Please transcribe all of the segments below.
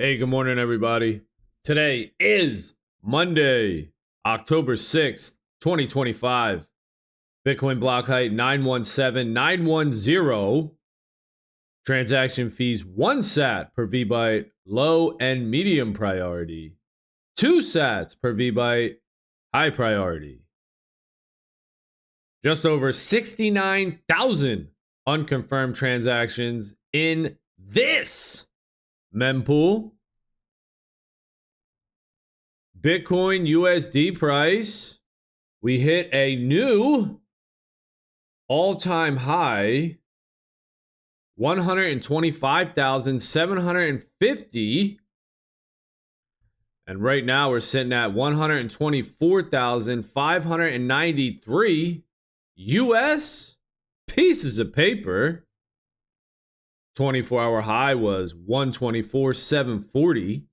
Hey, good morning, everybody. Today is Monday, October 6th, 2025. Bitcoin block height 917910. Transaction fees 1 sat per VByte, low and medium priority. 2 sats per VByte, high priority. Just over 69,000 unconfirmed transactions in this mempool. Bitcoin USD price, we hit a new all-time high, 125,750. And right now we're sitting at 124,593 US pieces of paper. 24-hour high was 124,740.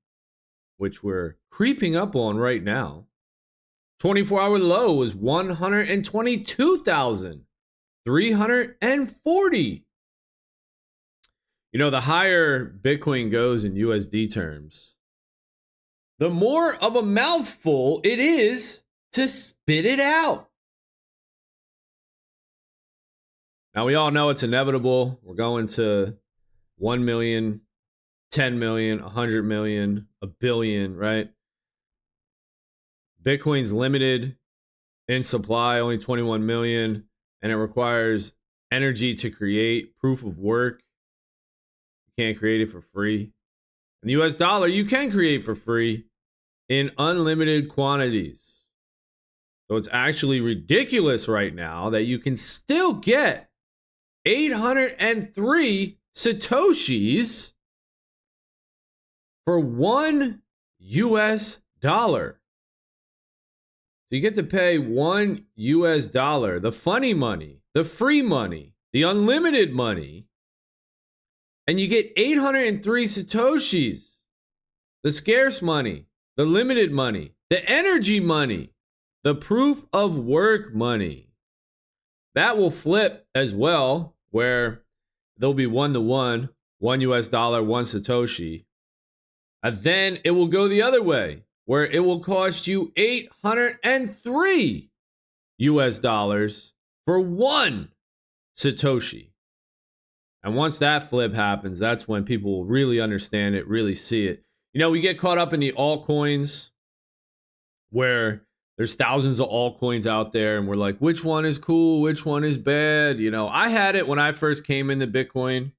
Which we're creeping up on right now. 24-hour low was 122,340. You know, the higher Bitcoin goes in USD terms, the more of a mouthful it is to spit it out. Now, we all know it's inevitable. We're going to 1 million, 10 million, 100 million, a billion, right? Bitcoin's limited in supply, only 21 million, and it requires energy to create proof of work. You can't create it for free. In the US dollar, you can create for free in unlimited quantities. So it's actually ridiculous right now that you can still get 803 Satoshis for $1 US. So you get to pay $1 US, the funny money, the free money, the unlimited money, and you get 803 Satoshis, the scarce money, the limited money, the energy money, the proof of work money. That will flip as well, where there'll be 1-to-1, $1 US, 1 Satoshi. And then it will go the other way, where it will cost you 803 US dollars for 1 Satoshi. And once that flip happens, that's when people will really understand it, really see it. You know, we get caught up in the altcoins where there's thousands of altcoins out there and we're like, which one is cool? Which one is bad? You know, I had it when I first came into Bitcoin.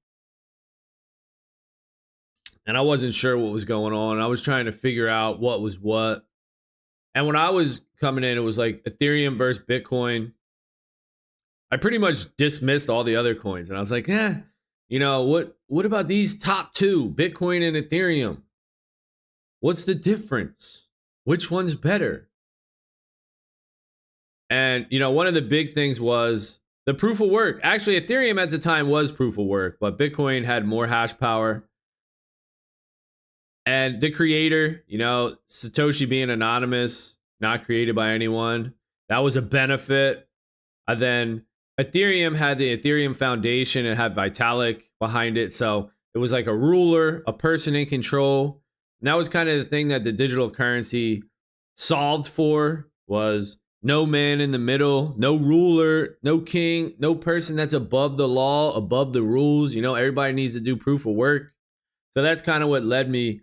And I wasn't sure what was going on. I was trying to figure out what was what. And when I was coming in, it was like Ethereum versus Bitcoin. I pretty much dismissed all the other coins. And I was like, you know, what about these top two, Bitcoin and Ethereum? What's the difference? Which one's better? And, you know, one of the big things was the proof of work. Actually, Ethereum at the time was proof of work, but Bitcoin had more hash power. And the creator, you know, Satoshi being anonymous, not created by anyone, that was a benefit. And then Ethereum had the Ethereum Foundation and had Vitalik behind it. So it was like a ruler, a person in control. And that was kind of the thing that the digital currency solved for, was no man in the middle, no ruler, no king, no person that's above the law, above the rules. You know, everybody needs to do proof of work. So that's kind of what led me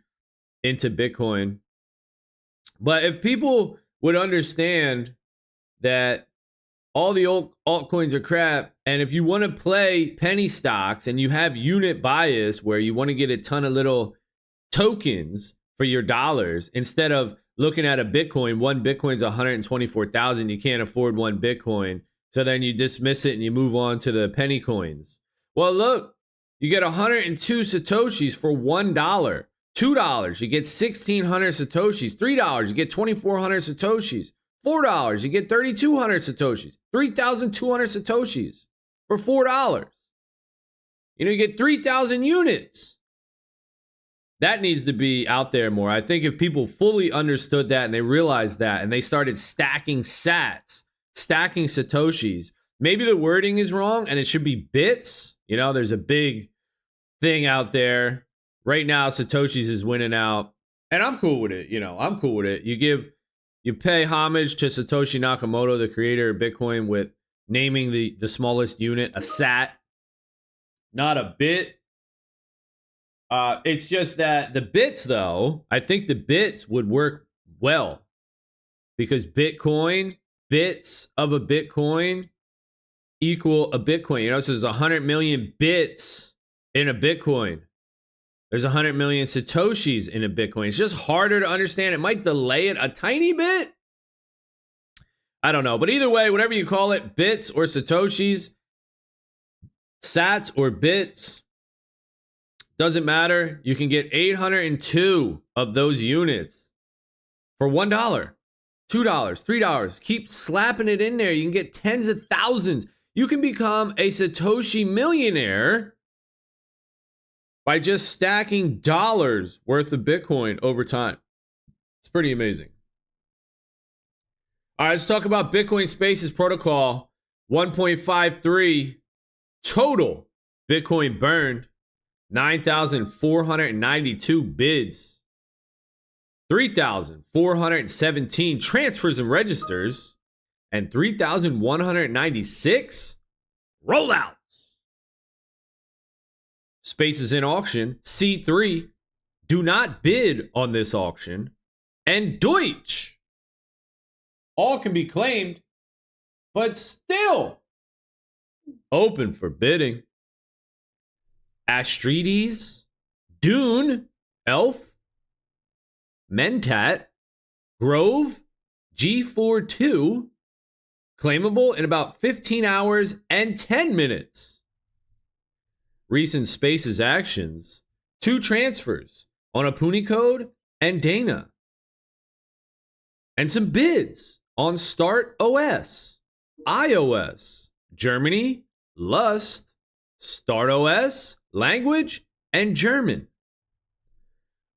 into Bitcoin. But if people would understand that all the old altcoins are crap, and if you want to play penny stocks and you have unit bias where you want to get a ton of little tokens for your dollars, instead of looking at a Bitcoin, one Bitcoin's 124,000, you can't afford one Bitcoin, so then you dismiss it and you move on to the penny coins. Well, look, you get 102 Satoshis for $1. $2, you get 1,600 Satoshis. $3, you get 2,400 Satoshis. $4, you get 3,200 Satoshis. 3,200 Satoshis for $4. You know, you get 3,000 units. That needs to be out there more. I think if people fully understood that and they realized that and they started stacking sats, stacking Satoshis, maybe the wording is wrong and it should be bits. You know, there's a big thing out there right now Satoshi's is winning out, and I'm cool with it. I'm cool with it. You pay homage to Satoshi Nakamoto, the creator of Bitcoin, with naming the smallest unit a sat, not a bit. It's just that the bits, though, I think the bits would work well because bits of a Bitcoin equal a Bitcoin. So there's 100 million bits in a Bitcoin. There's 100 million Satoshis in a Bitcoin. It's just harder to understand. It might delay it a tiny bit. I don't know. But either way, whatever you call it, bits or Satoshis, sats or bits, doesn't matter. You can get 802 of those units for $1, $2, $3. Keep slapping it in there. You can get tens of thousands. You can become a Satoshi millionaire by just stacking dollars worth of Bitcoin over time. It's pretty amazing. All right, let's talk about Bitcoin Spaces Protocol 1.53 total Bitcoin burned, 9,492 bids, 3,417 transfers and registers, and 3,196 rollouts. Spaces in auction, C3, do not bid on this auction, and Deutsch. All can be claimed, but still open for bidding. Astrides, Dune, Elf, Mentat, Grove, G42, claimable in about 15 hours and 10 minutes. Recent Spaces actions, 2 transfers on Apunicode and Dana. And some bids on Start OS, iOS, Germany, Lust, Start OS, Language, and German.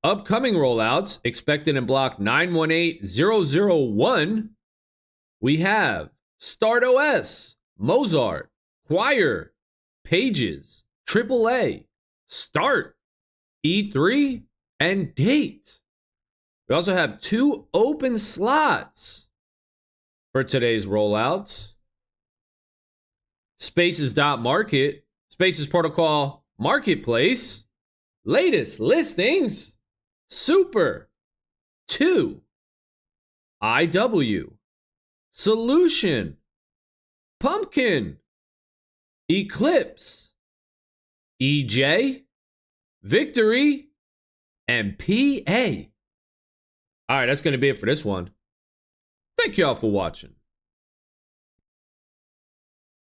Upcoming rollouts expected in block 918001. We have Start OS, Mozart, Choir, Pages, AAA, Start, E3, and Date. We also have 2 open slots for today's rollouts. Spaces.market, Spaces Protocol Marketplace, latest listings, Super, 2, IW, Solution, Pumpkin, Eclipse, EJ, Victory, and PA. All right, that's going to be it for this one. Thank y'all for watching.